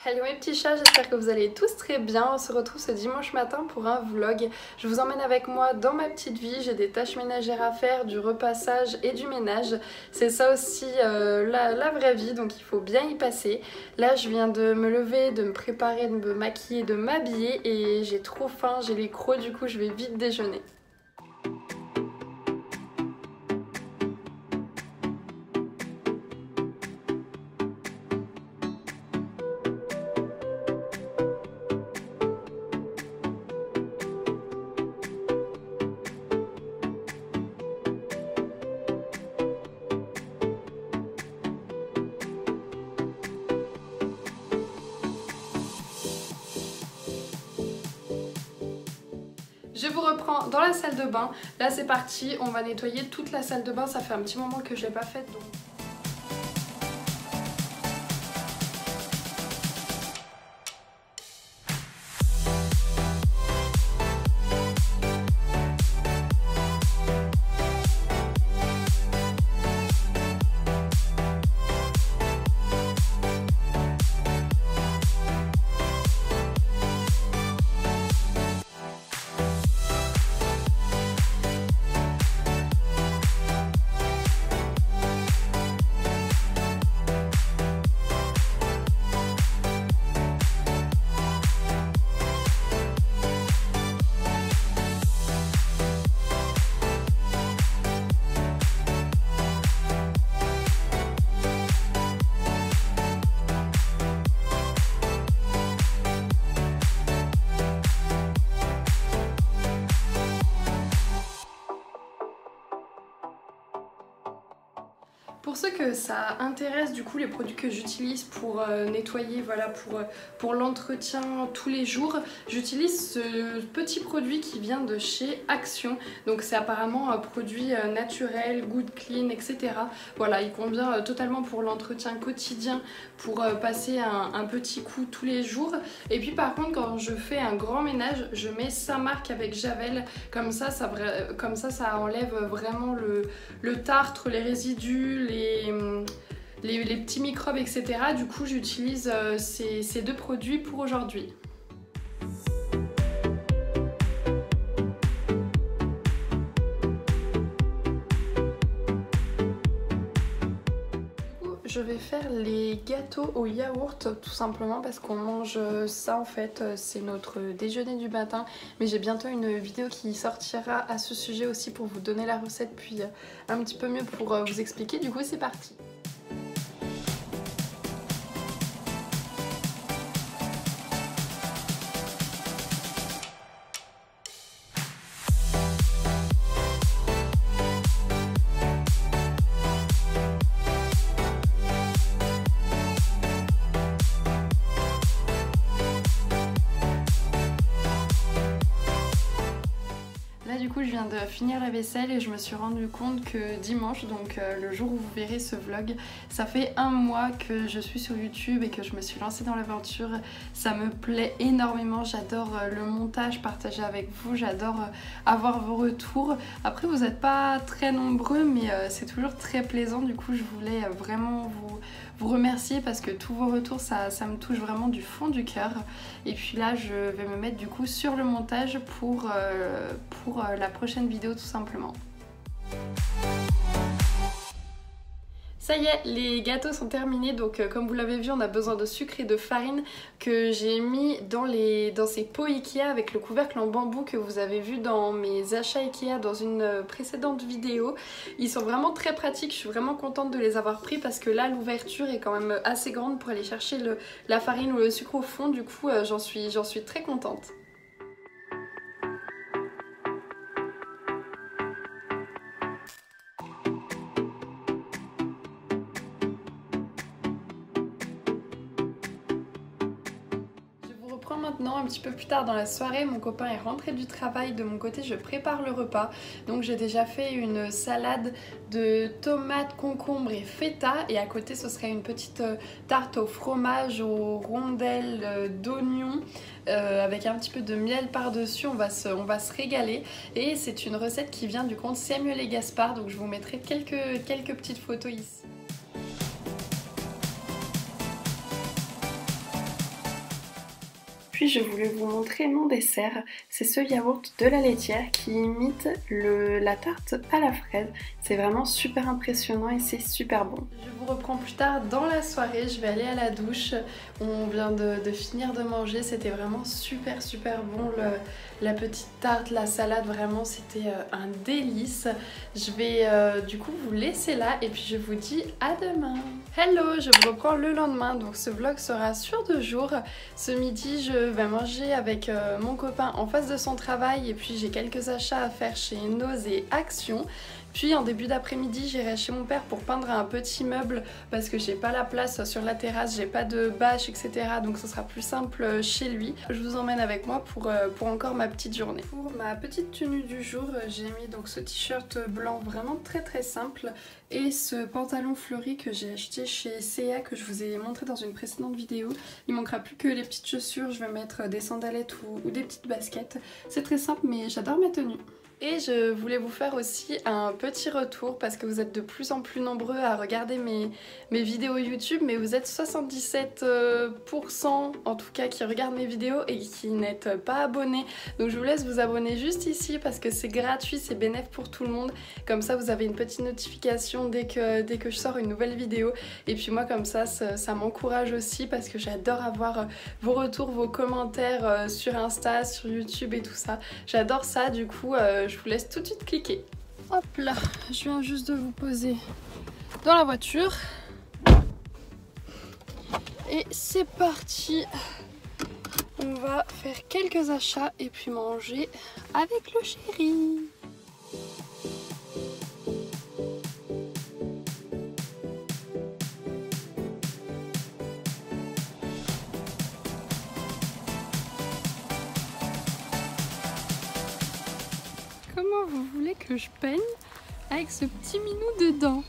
Hello mes petits chats, j'espère que vous allez tous très bien. On se retrouve ce dimanche matin pour un vlog. Je vous emmène avec moi dans ma petite vie. J'ai des tâches ménagères à faire, du repassage et du ménage. C'est ça aussi la vraie vie, donc il faut bien y passer. Là je viens de me lever, de me préparer, de me maquiller, de m'habiller et j'ai trop faim, j'ai les crocs, du coup je vais vite déjeuner. Je vous reprends dans la salle de bain. Là c'est parti, on va nettoyer toute la salle de bain. Ça fait un petit moment que je l'ai pas faite donc. Pour ceux que ça intéresse, du coup les produits que j'utilise pour nettoyer, voilà, pour l'entretien tous les jours, j'utilise ce petit produit qui vient de chez Action. Donc c'est apparemment un produit naturel, good clean, etc. Voilà, il convient totalement pour l'entretien quotidien, pour passer un petit coup tous les jours. Et puis par contre quand je fais un grand ménage, je mets sa marque avec Javel, comme ça ça enlève vraiment le tartre, les résidus, les petits microbes, etc. Du coup j'utilise ces deux produits pour aujourd'hui. Je vais faire les gâteaux au yaourt tout simplement parce qu'on mange ça en fait, c'est notre déjeuner du matin. Mais j'ai bientôt une vidéo qui sortira à ce sujet aussi pour vous donner la recette puis un petit peu mieux pour vous expliquer. Du coup c'est parti. Du coup je viens de finir la vaisselle et je me suis rendu compte que dimanche, donc le jour où vous verrez ce vlog, ça fait un mois que je suis sur YouTube et que je me suis lancée dans l'aventure. Ça me plaît énormément, j'adore le montage, partager avec vous, j'adore avoir vos retours. Après vous n'êtes pas très nombreux mais c'est toujours très plaisant, du coup je voulais vraiment vous remercier parce que tous vos retours ça me touche vraiment du fond du cœur. Et puis là je vais me mettre du coup sur le montage pour la prochaine vidéo tout simplement. Ça y est, les gâteaux sont terminés, donc comme vous l'avez vu, on a besoin de sucre et de farine que j'ai mis dans ces pots Ikea avec le couvercle en bambou que vous avez vu dans mes achats Ikea dans une précédente vidéo. Ils sont vraiment très pratiques, je suis vraiment contente de les avoir pris parce que là l'ouverture est quand même assez grande pour aller chercher la farine ou le sucre au fond, du coup j'en suis très contente. Maintenant, un petit peu plus tard dans la soirée, mon copain est rentré du travail. De mon côté, je prépare le repas. Donc j'ai déjà fait une salade de tomates, concombres et feta. Et à côté, ce serait une petite tarte au fromage, aux rondelles d'oignons avec un petit peu de miel par-dessus. On va se régaler. Et c'est une recette qui vient du compte Samuel et Gaspard. Donc je vous mettrai quelques petites photos ici. Puis je voulais vous montrer mon dessert, c'est ce yaourt de la laitière qui imite la tarte à la fraise. C'est vraiment super impressionnant et c'est super bon. Je vous reprends plus tard dans la soirée, je vais aller à la douche. On vient de finir de manger, c'était vraiment super bon. La petite tarte, la salade, vraiment c'était un délice. Je vais du coup vous laisser là et puis je vous dis à demain. Hello, je vous reprends le lendemain, donc ce vlog sera sur 2 jours. Ce midi je vais manger avec mon copain en face de son travail et puis j'ai quelques achats à faire chez Nose et Action. Puis en début d'après-midi j'irai chez mon père pour peindre un petit meuble parce que j'ai pas la place sur la terrasse, j'ai pas de bâche etc. Donc ce sera plus simple chez lui. Je vous emmène avec moi pour encore ma petite journée. Pour ma petite tenue du jour, j'ai mis donc ce t-shirt blanc vraiment très simple et ce pantalon fleuri que j'ai acheté chez C&A que je vous ai montré dans une précédente vidéo. Il manquera plus que les petites chaussures, je vais mettre des sandalettes ou des petites baskets. C'est très simple mais j'adore ma tenue. Et je voulais vous faire aussi un petit retour parce que vous êtes de plus en plus nombreux à regarder mes vidéos YouTube, mais vous êtes 77% en tout cas qui regardent mes vidéos et qui n'êtes pas abonnés. Donc je vous laisse vous abonner juste ici parce que c'est gratuit, c'est bénéf pour tout le monde. Comme ça vous avez une petite notification dès que je sors une nouvelle vidéo. Et puis moi comme ça m'encourage aussi parce que j'adore avoir vos retours, vos commentaires sur Insta, sur YouTube et tout ça. J'adore ça, du coup je vous laisse tout de suite cliquer. Hop là, je viens juste de vous poser dans la voiture. Et c'est parti. On va faire quelques achats et puis manger avec le chéri. Comment vous voulez que je peigne avec ce petit minou dedans?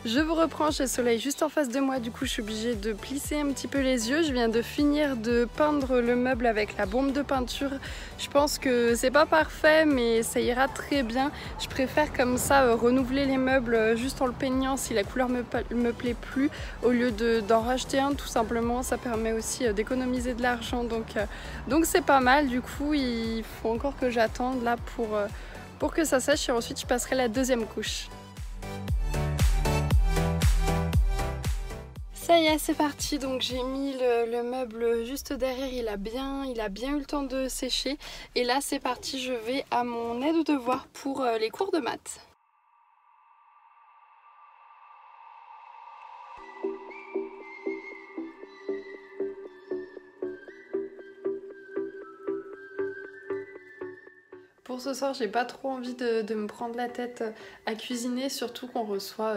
Je vous reprends chez Soleil juste en face de moi, du coup je suis obligée de plisser un petit peu les yeux. Je viens de finir de peindre le meuble avec la bombe de peinture. Je pense que c'est pas parfait mais ça ira très bien. Je préfère comme ça renouveler les meubles juste en le peignant si la couleur me plaît plus au lieu d'en racheter un tout simplement. Ça permet aussi d'économiser de l'argent donc c'est pas mal. Du coup il faut encore que j'attende là pour que ça sèche et ensuite je passerai la deuxième couche. Ça y est, c'est parti, donc j'ai mis le meuble juste derrière, il a bien eu le temps de sécher. Et là c'est parti, je vais à mon aide aux devoirs pour les cours de maths. Pour ce soir, j'ai pas trop envie de me prendre la tête à cuisiner, surtout qu'on reçoit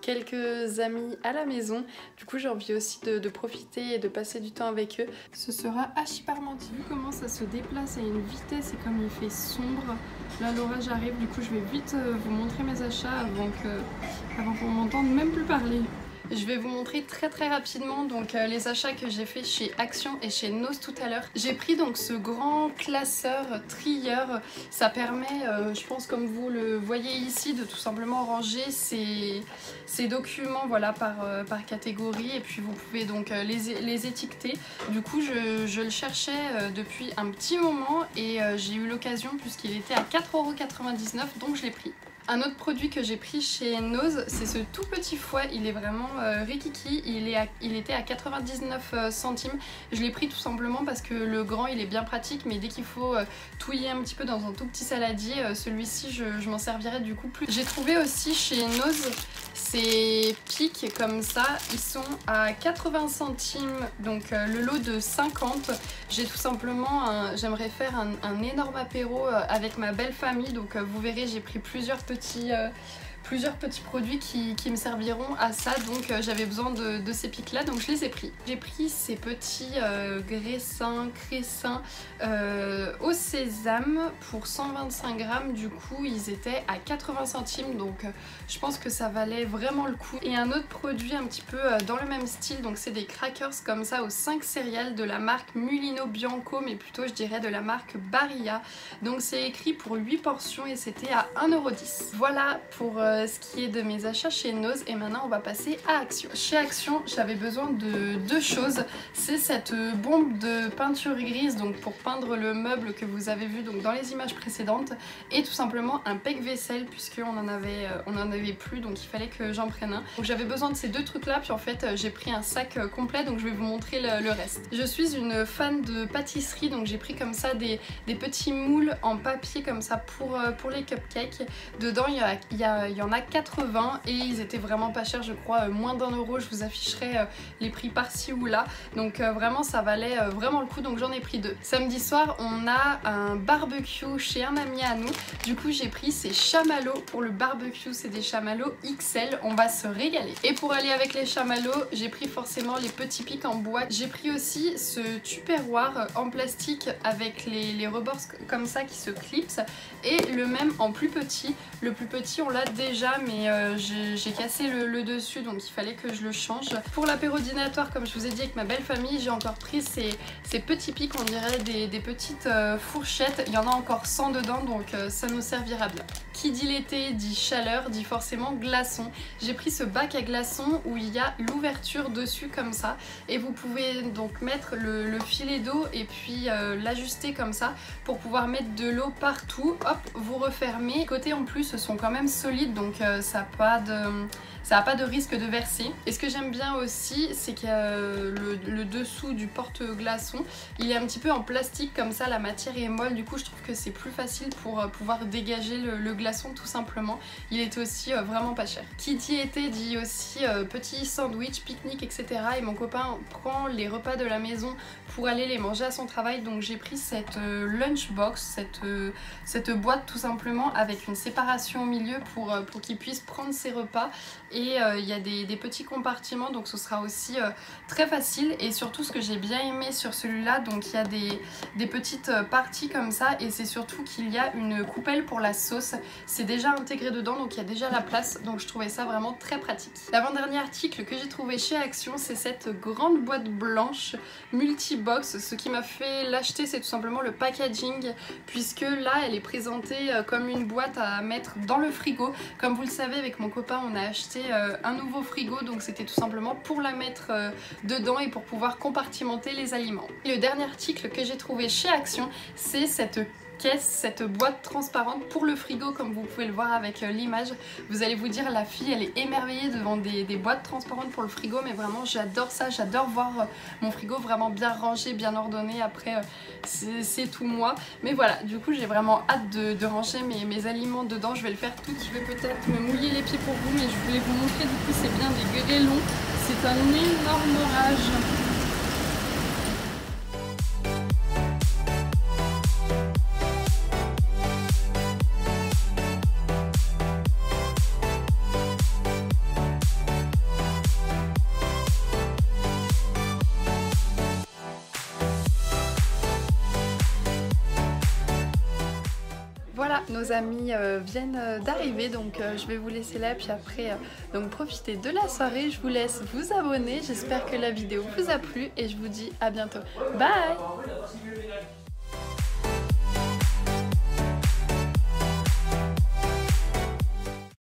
quelques amis à la maison. Du coup, j'ai envie aussi de profiter et de passer du temps avec eux. Ce sera hachis parmentier. Vu comment ça se déplace à une vitesse et comme il fait sombre, là l'orage arrive. Du coup, je vais vite vous montrer mes achats avant qu'on m'entende même plus parler. Je vais vous montrer très rapidement donc les achats que j'ai fait chez Action et chez Nose tout à l'heure. J'ai pris donc ce grand classeur trieur. Ça permet, je pense comme vous le voyez ici, de tout simplement ranger ces documents voilà, par catégorie et puis vous pouvez donc les étiqueter. Du coup je le cherchais depuis un petit moment et j'ai eu l'occasion puisqu'il était à 4,99 € donc je l'ai pris. Un autre produit que j'ai pris chez Nose, c'est ce tout petit fouet, il est vraiment rikiki, il était à 99 centimes. Je l'ai pris tout simplement parce que le grand il est bien pratique, mais dès qu'il faut touiller un petit peu dans un tout petit saladier, celui-ci je m'en servirai du coup plus. J'ai trouvé aussi chez Nose ces pics comme ça, ils sont à 80 centimes, donc le lot de 50. J'ai tout simplement, j'aimerais faire un énorme apéro avec ma belle famille, donc vous verrez j'ai pris plusieurs petits plusieurs petits produits qui me serviront à ça, donc j'avais besoin de ces pics là, donc je les ai pris. J'ai pris ces petits cressins au sésame pour 125 grammes, du coup ils étaient à 80 centimes, donc je pense que ça valait vraiment le coup. Et un autre produit un petit peu dans le même style, donc c'est des crackers comme ça aux 5 céréales de la marque Mulino Bianco, mais plutôt je dirais de la marque Barilla. Donc c'est écrit pour 8 portions et c'était à 1,10 €. Voilà pour ce qui est de mes achats chez Nose, et maintenant on va passer à Action. Chez Action, j'avais besoin de deux choses. C'est cette bombe de peinture grise, donc pour peindre le meuble que vous avez vu donc dans les images précédentes, et tout simplement un pec-vaisselle puisqu'on en avait plus, donc il fallait que j'en prenne un. Donc j'avais besoin de ces deux trucs là, puis en fait j'ai pris un sac complet, donc je vais vous montrer le reste. Je suis une fan de pâtisserie, donc j'ai pris comme ça des petits moules en papier comme ça pour les cupcakes. Dedans il y en a 80 et ils étaient vraiment pas chers, je crois moins d'1 €. Je vous afficherai les prix par-ci ou là, donc vraiment ça valait vraiment le coup, donc j'en ai pris deux. Samedi soir on a un barbecue chez un ami à nous, du coup j'ai pris ces chamallows pour le barbecue, c'est des chamallows XL, on va se régaler. Et pour aller avec les chamallows, j'ai pris forcément les petits pics en bois. J'ai pris aussi ce tupperware en plastique avec les rebords comme ça qui se clipsent, et le même en plus petit. Le plus petit on l'a déjà, mais j'ai cassé le dessus, donc il fallait que je le change. Pour l'apérodinatoire, comme je vous ai dit avec ma belle famille, j'ai encore pris ces petits pics, on dirait des petites fourchettes. Il y en a encore 100 dedans, donc ça nous servira bien. Qui dit l'été dit chaleur, dit forcément glaçons. J'ai pris ce bac à glaçons où il y a l'ouverture dessus comme ça, et vous pouvez donc mettre le filet d'eau et puis l'ajuster comme ça pour pouvoir mettre de l'eau partout. Hop, vous refermez. Côté en plus sont quand même solides, donc ça n'a pas de risque de verser. Et ce que j'aime bien aussi, c'est que le dessous du porte-glaçon, il est un petit peu en plastique comme ça, la matière est molle, du coup je trouve que c'est plus facile pour pouvoir dégager le glaçon tout simplement. Il est aussi vraiment pas cher. Qui dit été dit aussi petit sandwich, pique-nique, etc. Et mon copain prend les repas de la maison pour aller les manger à son travail, donc j'ai pris cette lunchbox, cette boîte tout simplement avec une séparation au milieu pour qu'il puisse prendre ses repas, et il y a des petits compartiments, donc ce sera aussi très facile. Et surtout ce que j'ai bien aimé sur celui-là, donc il y a des petites parties comme ça, et c'est surtout qu'il y a une coupelle pour la sauce. C'est déjà intégré dedans, donc il y a déjà la place, donc je trouvais ça vraiment très pratique. L'avant-dernier article que j'ai trouvé chez Action, c'est cette grande boîte blanche multi-box. Ce qui m'a fait l'acheter, c'est tout simplement le packaging, puisque là elle est présentée comme une boîte à mettre dans le frigo. Comme vous le savez, avec mon copain on a acheté un nouveau frigo, donc c'était tout simplement pour la mettre dedans et pour pouvoir compartimenter les aliments. Et le dernier article que j'ai trouvé chez Action, c'est cette caisse, cette boîte transparente pour le frigo, comme vous pouvez le voir avec l'image. Vous allez vous dire, la fille elle est émerveillée devant des boîtes transparentes pour le frigo, mais vraiment j'adore ça, j'adore voir mon frigo vraiment bien rangé, bien ordonné. Après c'est tout moi, mais voilà, du coup j'ai vraiment hâte de ranger mes aliments dedans. Je vais le faire tout, je vais peut-être me mouiller les pieds pour vous, mais je voulais vous montrer, du coup c'est bien des grêlons, c'est un énorme orage. Voilà, nos amis viennent d'arriver, donc je vais vous laisser là, puis après donc profitez de la soirée. Je vous laisse vous abonner, j'espère que la vidéo vous a plu et je vous dis à bientôt. Bye!